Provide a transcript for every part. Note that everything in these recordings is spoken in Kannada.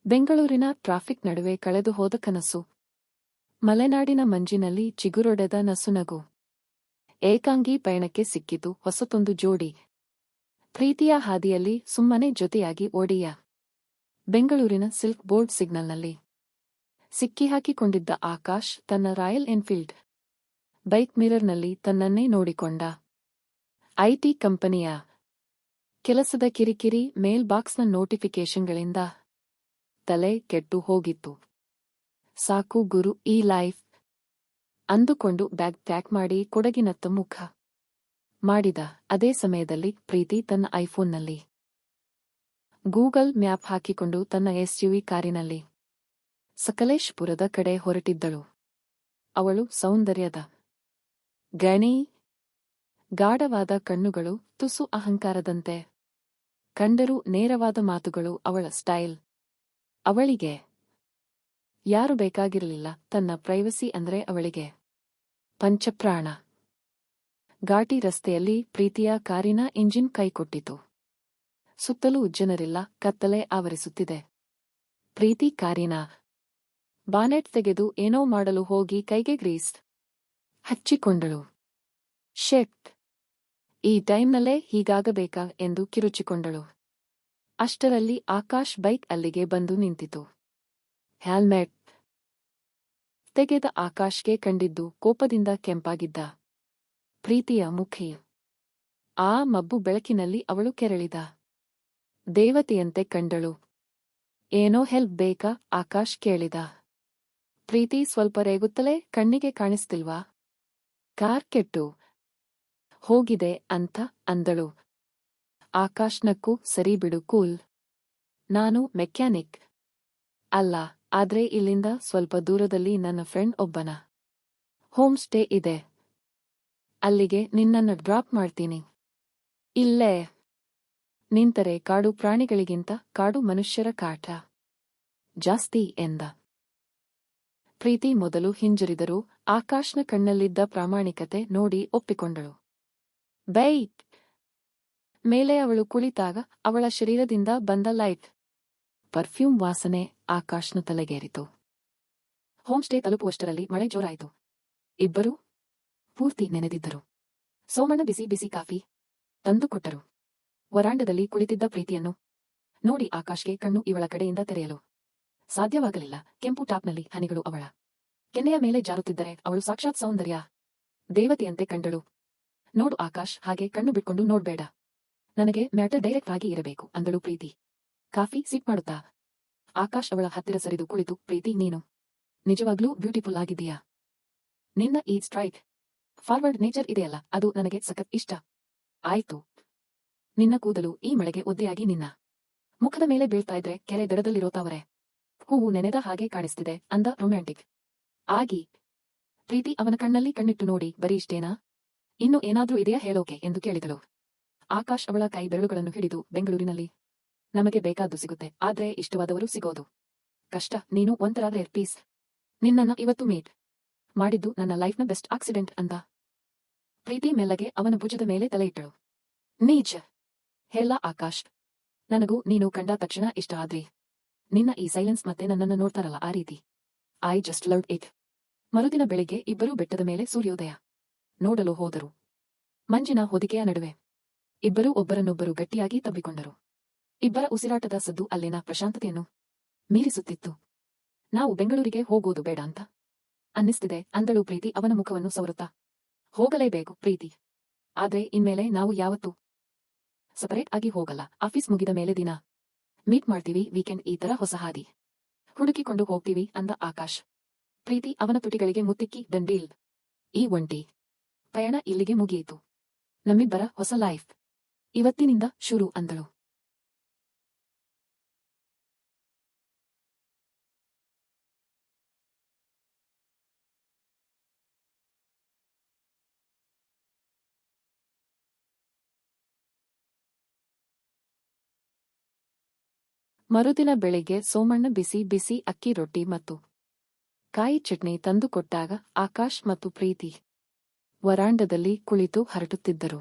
ಬೆಂಗಳೂರಿನ ಟ್ರಾಫಿಕ್ ನಡುವೆ ಕಳೆದು ಹೋದ ಕನಸು. ಮಲೆನಾಡಿನ ಮಂಜಿನಲ್ಲಿ ಚಿಗುರೊಡೆದ ನಸುನಗು. ಏಕಾಂಗಿ ಪಯಣಕ್ಕೆ ಸಿಕ್ಕಿತು ಹೊಸತೊಂದು ಜೋಡಿ. ಪ್ರೀತಿಯ ಹಾದಿಯಲ್ಲಿ ಸುಮ್ಮನೆ ಜೊತೆಯಾಗಿ ಓಡಿಯ. ಬೆಂಗಳೂರಿನ ಸಿಲ್ಕ್ ಬೋರ್ಡ್ ಸಿಗ್ನಲ್ನಲ್ಲಿ ಸಿಕ್ಕಿಹಾಕಿಕೊಂಡಿದ್ದ ಆಕಾಶ್ ತನ್ನ ರಾಯಲ್ ಎನ್ಫೀಲ್ಡ್ ಬೈಕ್ ಮಿರರ್ನಲ್ಲಿ ತನ್ನನ್ನೇ ನೋಡಿಕೊಂಡ. ಐಟಿ ಕಂಪನಿಯ ಕೆಲಸದ ಕಿರಿಕಿರಿ, ಮೇಲ್ ಬಾಕ್ಸ್ನ ನೋಟಿಫಿಕೇಷನ್ಗಳಿಂದ ತಲೆ ಕೆಟ್ಟು ಹೋಗಿತ್ತು. ಸಾಕು ಗುರು ಈ ಲೈಫ್ ಅಂದುಕೊಂಡು ಬ್ಯಾಗ್ ಪ್ಯಾಕ್ ಮಾಡಿ ಕೊಡಗಿನತ್ತ ಮುಖ ಮಾಡಿದ. ಅದೇ ಸಮಯದಲ್ಲಿ ಪ್ರೀತಿ ತನ್ನ ಐಫೋನ್ನಲ್ಲಿ ಗೂಗಲ್ ಮ್ಯಾಪ್ ಹಾಕಿಕೊಂಡು ತನ್ನ ಎಸ್ಯುವಿ ಕಾರಿನಲ್ಲಿ ಸಕಲೇಶಪುರದ ಕಡೆ ಹೊರಟಿದ್ದಳು. ಅವಳು ಸೌಂದರ್ಯದ ಗಣಿ. ಗಾಢವಾದ ಕಣ್ಣುಗಳು, ತುಸು ಅಹಂಕಾರದಂತೆ ಕಂಡರೂ ನೇರವಾದ ಮಾತುಗಳು ಅವಳ ಸ್ಟೈಲ್. ಅವಳಿಗೆ ಯಾರು ಬೇಕಾಗಿರಲಿಲ್ಲ. ತನ್ನ ಪ್ರೈವಸಿ ಅಂದ್ರೆ ಅವಳಿಗೆ ಪಂಚಪ್ರಾಣ. ಘಾಟಿ ರಸ್ತೆಯಲ್ಲಿ ಪ್ರೀತಿಯ ಕಾರಿನ ಇಂಜಿನ್ ಕೈಕೊಟ್ಟಿತು. ಸುತ್ತಲೂ ಜನರಿಲ್ಲ, ಕತ್ತಲೆ ಆವರಿಸುತ್ತಿದೆ. ಪ್ರೀತಿ ಕಾರಿನ ಬಾನೆಟ್ ತೆಗೆದು ಏನೋ ಮಾಡಲು ಹೋಗಿ ಕೈಗೆ ಗ್ರೀಸ್ ಹಚ್ಚಿಕೊಂಡಳು. ಶೆಟ್, ಈ ಟೈಮ್ನಲ್ಲೇ ಹೀಗಾಗಬೇಕಾ ಎಂದು ಕಿರುಚಿಕೊಂಡಳು. ಅಷ್ಟರಲ್ಲಿ ಆಕಾಶ್ ಬೈಕ್ ಅಲ್ಲಿಗೆ ಬಂದು ನಿಂತಿತು. ಹೆಲ್ಮೆಟ್ ತೆಗೆದ ಆಕಾಶ್ಗೆ ಕಂಡಿದ್ದು ಕೋಪದಿಂದ ಕೆಂಪಾಗಿದ್ದ ಪ್ರೀತಿಯ ಮುಖಿ. ಆ ಮಬ್ಬು ಬೆಳಕಿನಲ್ಲಿ ಅವಳು ಕೆರಳಿದ ದೇವತೆಯಂತೆ ಕಂಡಳು. ಏನೋ ಹೆಲ್ಪ್ ಬೇಕಾ ಆಕಾಶ್ ಕೇಳಿದ. ಪ್ರೀತಿ ಸ್ವಲ್ಪ ರೇಗುತ್ತಲೇ, ಕಣ್ಣಿಗೆ ಕಾಣಿಸ್ತಿಲ್ವಾ? ಕಾರ್ ಕೆಟ್ಟು ಹೋಗಿದೆ ಅಂತ ಅಂದಳು. ಆಕಾಶ್ ನಕ್ಕು, ಸರಿ ಬಿಡು ಕೂಲ್, ನಾನು ಮೆಕ್ಯಾನಿಕ್ ಅಲ್ಲ, ಆದ್ರೆ ಇಲ್ಲಿಂದ ಸ್ವಲ್ಪ ದೂರದಲ್ಲಿ ನನ್ನ ಫ್ರೆಂಡ್ ಒಬ್ಬನ ಹೋಮ್ ಸ್ಟೇ ಇದೆ, ಅಲ್ಲಿಗೆ ನಿನ್ನನ್ನು ಡ್ರಾಪ್ ಮಾಡ್ತೀನಿ. ಇಲ್ಲೇ ನಿಂತರೆ ಕಾಡು ಪ್ರಾಣಿಗಳಿಗಿಂತ ಕಾಡು ಮನುಷ್ಯರ ಕಾಟ ಜಾಸ್ತಿ ಎಂದ. ಪ್ರೀತಿ ಮೊದಲು ಹಿಂಜರಿದರೂ ಆಕಾಶ್ನ ಕಣ್ಣಲ್ಲಿದ್ದ ಪ್ರಾಮಾಣಿಕತೆ ನೋಡಿ ಒಪ್ಪಿಕೊಂಡಳು. ಬೈಕ್ ಮೇಲೆ ಅವಳು ಕುಳಿತಾಗ ಅವಳ ಶರೀರದಿಂದ ಬಂದ ಲೈಟ್ ಪರ್ಫ್ಯೂಮ್ ವಾಸನೆ ಆಕಾಶ್ನ ತಲೆಗೇರಿತು. ಹೋಮ್ ಸ್ಟೇ ತಲುಪುವಷ್ಟರಲ್ಲಿ ಮಳೆ ಜೋರಾಯಿತು. ಇಬ್ಬರೂ ಪೂರ್ತಿ ನೆನೆದಿದ್ದರು. ಸೋಮಣ್ಣ ಬಿಸಿ ಬಿಸಿ ಕಾಫಿ ತಂದುಕೊಟ್ಟರು. ವರಾಂಡದಲ್ಲಿ ಕುಳಿತಿದ್ದ ಪ್ರೀತಿಯನ್ನು ನೋಡಿ ಆಕಾಶ್ಗೆ ಕಣ್ಣು ಇವಳ ಕಡೆಯಿಂದ ತೆರೆಯಲು ಸಾಧ್ಯವಾಗಲಿಲ್ಲ. ಕೆಂಪು ಟಾಪ್ನಲ್ಲಿ ಹನಿಗಳು ಅವಳ ಕೆನ್ನೆಯ ಮೇಲೆ ಜಾರುತ್ತಿದ್ದರೆ ಅವಳು ಸಾಕ್ಷಾತ್ ಸೌಂದರ್ಯ ದೇವತೆಯಂತೆ ಕಂಡಳು. ನೋಡು ಆಕಾಶ್, ಹಾಗೆ ಕಣ್ಣು ಬಿಟ್ಕೊಂಡು ನೋಡ್ಬೇಡ, ನನಗೆ ಮ್ಯಾಟರ್ ಡೈರೆಕ್ಟ್ ಆಗಿ ಇರಬೇಕು ಅಂದಳು ಪ್ರೀತಿ ಕಾಫಿ ಸಿಪ್ ಮಾಡುತ್ತಾ. ಆಕಾಶ್ ಅವಳ ಹತ್ತಿರ ಸರಿದು ಕುಳಿತು, ಪ್ರೀತಿ ನೀನು ನಿಜವಾಗ್ಲೂ ಬ್ಯೂಟಿಫುಲ್ ಆಗಿದ್ದೀಯಾ. ನಿನ್ನ ಈ ಸ್ಟ್ರೈಟ್ ಫಾರ್ವರ್ಡ್ ನೇಚರ್ ಇದೆಯಲ್ಲ, ಅದು ನನಗೆ ಸಖತ್ ಇಷ್ಟ ಆಯ್ತು. ನಿನ್ನ ಕೂದಲು ಈ ಮಳೆಗೆ ಒದ್ದೆಯಾಗಿ ನಿನ್ನ ಮುಖದ ಮೇಲೆ ಬೀಳ್ತಾ ಇದ್ರೆ ಕೆರೆ ದಡದಲ್ಲಿರೋ ತಾವರೆ ಹೂವು ನೆನೆದ ಹಾಗೆ ಕಾಣಿಸ್ತಿದೆ ಅಂದ ರೊಮ್ಯಾಂಟಿಕ್ ಆಗಿ. ಪ್ರೀತಿ ಅವನ ಕಣ್ಣಲ್ಲಿ ಕಣ್ಣಿಟ್ಟು ನೋಡಿ, ಬರೀ ಇಷ್ಟೇನಾ, ಇನ್ನು ಏನಾದ್ರೂ ಇದೆಯಾ ಹೇಳೋಕೆ ಎಂದು ಕೇಳಿದಳು. ಆಕಾಶ್ ಅವಳ ಕೈ ಬೆರಳುಗಳನ್ನು ಹಿಡಿದು, ಬೆಂಗಳೂರಿನಲ್ಲಿ ನಮಗೆ ಬೇಕಾದ್ದು ಸಿಗುತ್ತೆ, ಆದ್ರೆ ಇಷ್ಟವಾದವರು ಸಿಗೋದು ಕಷ್ಟ. ನೀನು ಒಂಥರ ರೇರ್ ಪೀಸ್. ನಿನ್ನನ್ನ ಇವತ್ತು ಮೀಟ್ ಮಾಡಿದ್ದು ನನ್ನ ಲೈಫ್ನ ಬೆಸ್ಟ್ ಆಕ್ಸಿಡೆಂಟ್ ಅಂದ. ಪ್ರೀತಿ ಮೆಲ್ಲಗೆ ಅವನ ಭುಜದ ಮೇಲೆ ತಲೆ ಇಟ್ಟಳು. ನೀಚ ಹೇಳ ಆಕಾಶ್, ನನಗೂ ನೀನು ಕಂಡ ತಕ್ಷಣ ಇಷ್ಟ ಆದ್ರಿ. ನಿನ್ನ ಈ ಸೈಲೆನ್ಸ್ ಮತ್ತೆ ನನ್ನನ್ನು ನೋಡ್ತಾರಲ್ಲ ಆ ರೀತಿ, ಐ ಜಸ್ಟ್ ಲವ್ಡ್ ಇಟ್. ಮರುದಿನ ಬೆಳಿಗ್ಗೆ ಇಬ್ಬರೂ ಬೆಟ್ಟದ ಮೇಲೆ ಸೂರ್ಯೋದಯ ನೋಡಲು ಹೋದರು. ಮಂಜಿನ ಹೊದಿಕೆಯ ನಡುವೆ ಇಬ್ಬರೂ ಒಬ್ಬರನ್ನೊಬ್ಬರು ಗಟ್ಟಿಯಾಗಿ ತಬ್ಬಿಕೊಂಡರು. ಇಬ್ಬರ ಉಸಿರಾಟದ ಸದ್ದು ಅಲ್ಲಿನ ಪ್ರಶಾಂತತೆಯನ್ನು ಮೀರಿಸುತ್ತಿತ್ತು. ನಾವು ಬೆಂಗಳೂರಿಗೆ ಹೋಗೋದು ಬೇಡ ಅಂತ ಅನ್ನಿಸ್ತಿದೆ ಅಂದಳು ಪ್ರೀತಿ ಅವನ ಮುಖವನ್ನು ಸವರುತ್ತಾ. ಹೋಗಲೇಬೇಕು ಪ್ರೀತಿ, ಆದ್ರೆ ಇನ್ಮೇಲೆ ನಾವು ಯಾವತ್ತೂ ಸಪರೇಟ್ ಆಗಿ ಹೋಗಲ್ಲ. ಆಫೀಸ್ ಮುಗಿದ ಮೇಲೆ ದಿನ ಮೀಟ್ ಮಾಡ್ತೀವಿ, ವೀಕೆಂಡ್ ಈ ತರ ಹೊಸ ಹಾದಿ ಹುಡುಕಿಕೊಂಡು ಹೋಗ್ತೀವಿ ಅಂದ ಆಕಾಶ್. ಪ್ರೀತಿ ಅವನ ತುಟಿಗಳಿಗೆ ಮುತ್ತಿಕ್ಕಿ, ಡನ್ ಡೀಲ್, ಈ ಒಂಟಿ ಪಯಣ ಇಲ್ಲಿಗೆ ಮುಗಿಯಿತು, ನಮ್ಮಿಬ್ಬರ ಹೊಸ ಲೈಫ್ ಇವತ್ತಿನಿಂದ ಶುರು ಅಂದಳು. ಮರುದಿನ ಬೆಳಿಗ್ಗೆ ಸೋಮಣ್ಣ ಬಿಸಿ ಬಿಸಿ ಅಕ್ಕಿ ರೊಟ್ಟಿ ಮತ್ತು ಕಾಯಿ ಚಟ್ನಿ ತಂದುಕೊಟ್ಟಾಗ ಆಕಾಶ್ ಮತ್ತು ಪ್ರೀತಿ ವರಾಂಡದಲ್ಲಿ ಕುಳಿತು ಹರಟುತ್ತಿದ್ದರು.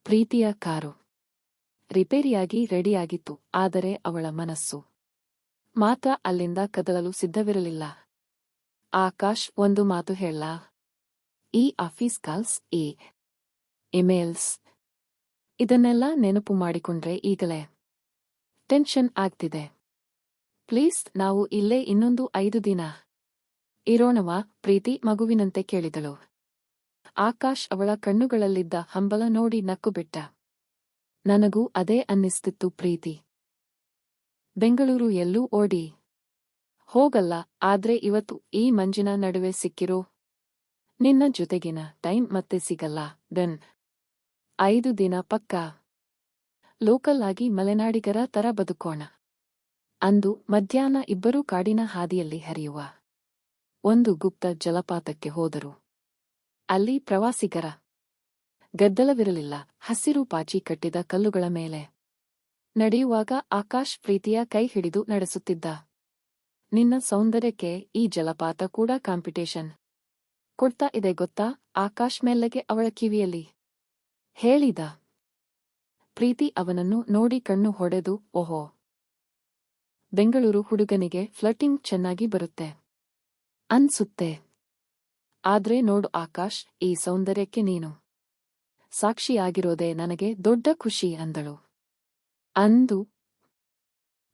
ಪ್ರೀತಿಯ ಕಾರು ರಿಪೇರಿಯಾಗಿ ರೆಡಿಯಾಗಿತ್ತು, ಆದರೆ ಅವಳ ಮನಸ್ಸು ಮಾತ್ರ ಅಲ್ಲಿಂದ ಕದಲಲು ಸಿದ್ಧವಿರಲಿಲ್ಲ. ಆಕಾಶ್ ಒಂದು ಮಾತು ಹೇಳ. ಈ ಆಫೀಸ್ ಕಾಲ್ಸ್, ಈ ಇಮೇಲ್ಸ್, ಇದನ್ನೆಲ್ಲ ನೆನಪು ಮಾಡಿಕೊಂಡ್ರೆ ಈಗಲೇ ಟೆನ್ಷನ್ ಆಗ್ತಿದೆ. ಪ್ಲೀಸ್, ನಾವು ಇಲ್ಲೇ ಇನ್ನೊಂದು 5 ದಿನ ಇರೋಣವಾ? ಪ್ರೀತಿ ಮಗುವಿನಂತೆ ಕೇಳಿದಳು. ಆಕಾಶ್ ಅವಳ ಕಣ್ಣುಗಳಲ್ಲಿದ್ದ ಹಂಬಲ ನೋಡಿ ನಕ್ಕುಬಿಟ್ಟ. ನನಗೂ ಅದೇ ಅನ್ನಿಸ್ತಿತ್ತು ಪ್ರೀತಿ. ಬೆಂಗಳೂರು ಎಲ್ಲೂ ಓಡಿ ಹೋಗಲ್ಲ, ಆದ್ರೆ ಇವತ್ತು ಈ ಮಂಜಿನ ನಡುವೆ ಸಿಕ್ಕಿರೋ ನಿನ್ನ ಜೊತೆಗಿನ ಟೈಮ್ ಮತ್ತೆ ಸಿಗಲ್ಲ. ಡನ್. 5 ದಿನ ಪಕ್ಕಾ. ಲೋಕಲ್ ಆಗಿ ಮಲೆನಾಡಿಗರ ತರ ಬದುಕೋಣ. ಅಂದು ಮಧ್ಯಾಹ್ನ ಇಬ್ಬರೂ ಕಾಡಿನ ಹಾದಿಯಲ್ಲಿ ಹರಿಯುವ ಒಂದು ಗುಪ್ತ ಜಲಪಾತಕ್ಕೆ ಹೋದರು. ಅಲ್ಲಿ ಪ್ರವಾಸಿಗರ ಗದ್ದಲವಿರಲಿಲ್ಲ. ಹಸಿರು ಪಾಚಿ ಕಟ್ಟಿದ ಕಲ್ಲುಗಳ ಮೇಲೆ ನಡೆಯುವಾಗ ಆಕಾಶ್ ಪ್ರೀತಿಯ ಕೈ ಹಿಡಿದು ನಡೆಸುತ್ತಿದ್ದ. ನಿನ್ನ ಸೌಂದರ್ಯಕ್ಕೆ ಈ ಜಲಪಾತ ಕೂಡ ಕಾಂಪಿಟೇಷನ್ ಕೊಡ್ತಾ ಇದೆ ಗೊತ್ತಾ? ಆಕಾಶ್ ಮೆಲ್ಲಗೆ ಅವಳ ಕಿವಿಯಲ್ಲಿ ಹೇಳಿದ. ಪ್ರೀತಿ ಅವನನ್ನು ನೋಡಿ ಕಣ್ಣು ಹೊಡೆದು, ಓಹೋ, ಬೆಂಗಳೂರು ಹುಡುಗನಿಗೆ ಫ್ಲರ್ಟಿಂಗ್ ಚೆನ್ನಾಗಿ ಬರುತ್ತೆ ಅನ್ಸುತ್ತೆ. ಆದ್ರೆ ನೋಡು ಆಕಾಶ್, ಈ ಸೌಂದರ್ಯಕ್ಕೆ ನೀನು ಸಾಕ್ಷಿಯಾಗಿರೋದೇ ನನಗೆ ದೊಡ್ಡ ಖುಷಿ ಅಂದಳು. ಅಂದು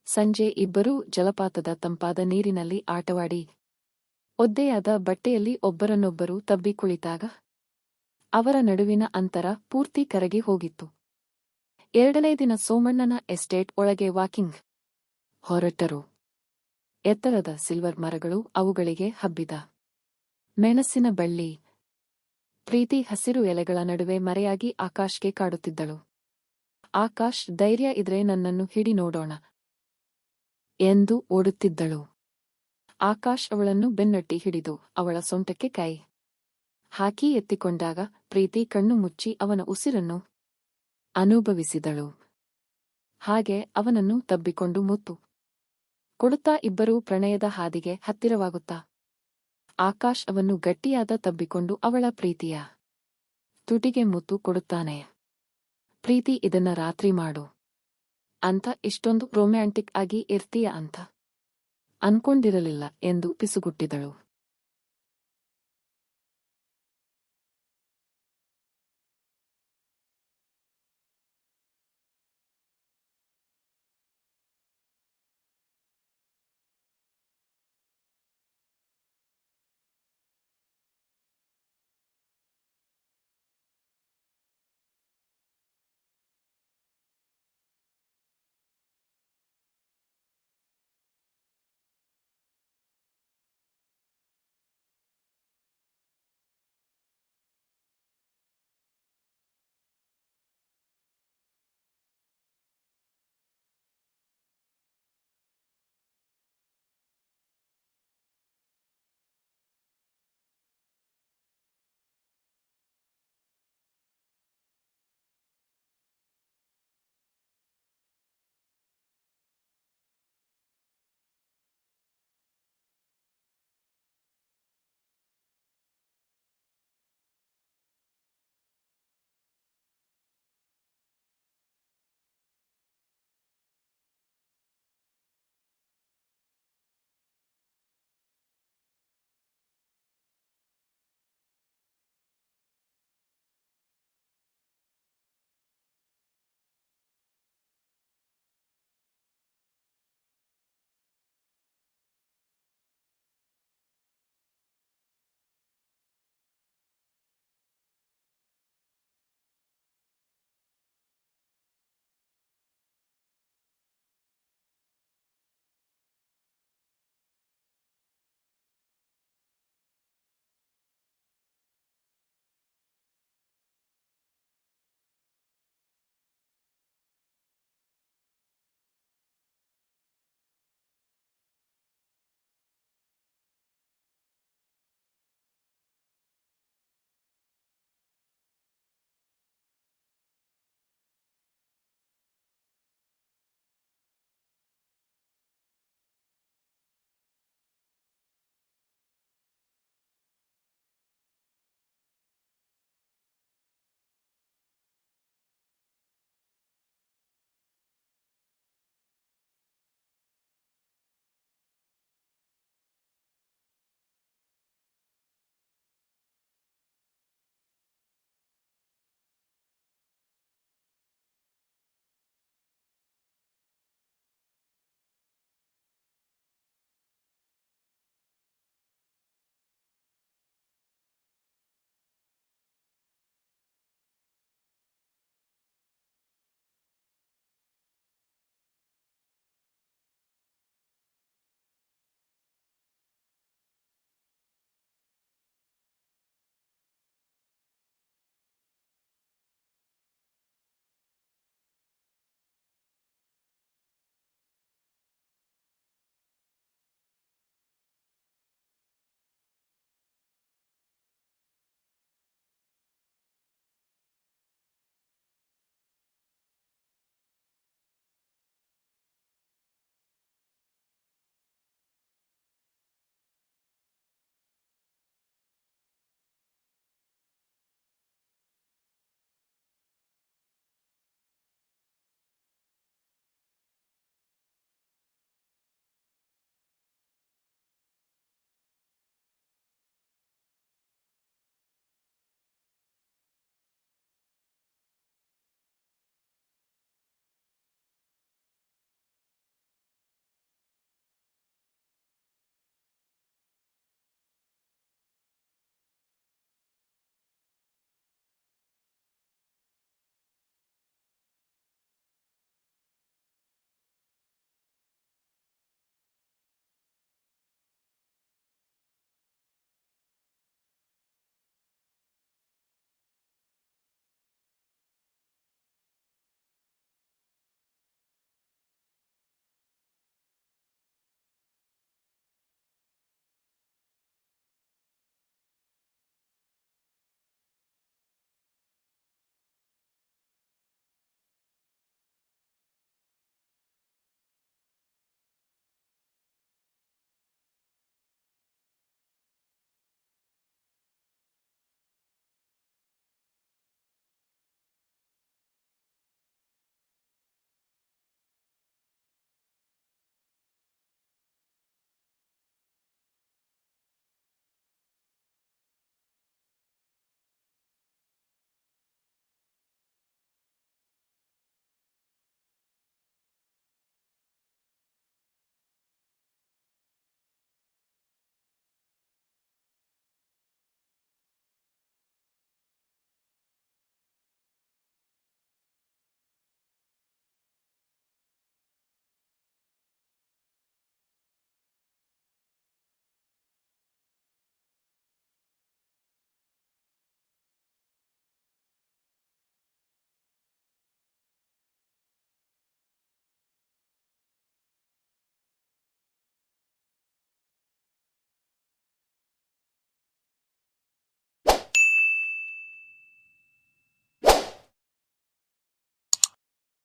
ಸಂಜೆ ಇಬ್ಬರೂ ಜಲಪಾತದ ತಂಪಾದ ನೀರಿನಲ್ಲಿ ಆಟವಾಡಿ ಒದ್ದೆಯಾದ ಬಟ್ಟೆಯಲ್ಲಿ ಒಬ್ಬರನ್ನೊಬ್ಬರು ತಬ್ಬಿ ಕುಳಿತಾಗ ಅವರ ನಡುವಿನ ಅಂತರ ಪೂರ್ತಿ ಕರಗಿ ಹೋಗಿತ್ತು. 2ನೇ ದಿನ ಸೋಮಣ್ಣನ ಎಸ್ಟೇಟ್ ಒಳಗೆ ವಾಕಿಂಗ್ ಹೊರಟರು. ಎತ್ತರದ ಸಿಲ್ವರ್ ಮರಗಳು, ಅವುಗಳಿಗೆ ಹಬ್ಬಿದ ಮೆಣಸಿನ ಬಳ್ಳಿ. ಪ್ರೀತಿ ಹಸಿರು ಎಲೆಗಳ ನಡುವೆ ಮರೆಯಾಗಿ ಆಕಾಶ್ಗೆ ಕಾಡುತ್ತಿದ್ದಳು. ಆಕಾಶ್, ಧೈರ್ಯ ಇದ್ರೆ ನನ್ನನ್ನು ಹಿಡಿ ನೋಡೋಣ ಎಂದು ಓಡುತ್ತಿದ್ದಳು. ಆಕಾಶ್ ಅವಳನ್ನು ಬೆನ್ನಟ್ಟಿ ಹಿಡಿದು ಅವಳ ಸೊಂಟಕ್ಕೆ ಕೈ ಹಾಕಿ ಎತ್ತಿಕೊಂಡಾಗ ಪ್ರೀತಿ ಕಣ್ಣು ಮುಚ್ಚಿ ಅವನ ಉಸಿರನ್ನು ಅನುಭವಿಸಿದಳು. ಹಾಗೆ ಅವನನ್ನು ತಬ್ಬಿಕೊಂಡು ಮುತ್ತು ಕೊಡುತ್ತಾ ಇಬ್ಬರೂ ಪ್ರಣಯದ ಹಾದಿಗೆ ಹತ್ತಿರವಾಗುತ್ತಾ ಆಕಾಶ್ ಅವನ್ನು ಗಟ್ಟಿಯಾದ ತಬ್ಬಿಕೊಂಡು ಅವಳ ಪ್ರೀತಿಯ ತುಟಿಗೆ ಮುತ್ತು ಕೊಡುತ್ತಾನೆ. ಪ್ರೀತಿ, ಇದನ್ನ ರಾತ್ರಿ ಮಾಡು ಅಂತ ಇಷ್ಟೊಂದು ರೊಮ್ಯಾಂಟಿಕ್ ಆಗಿ ಇರ್ತೀಯ ಅಂತ ಅನ್ಕೊಂಡಿರಲಿಲ್ಲ ಎಂದು ಪಿಸುಗುಟ್ಟಿದಳು.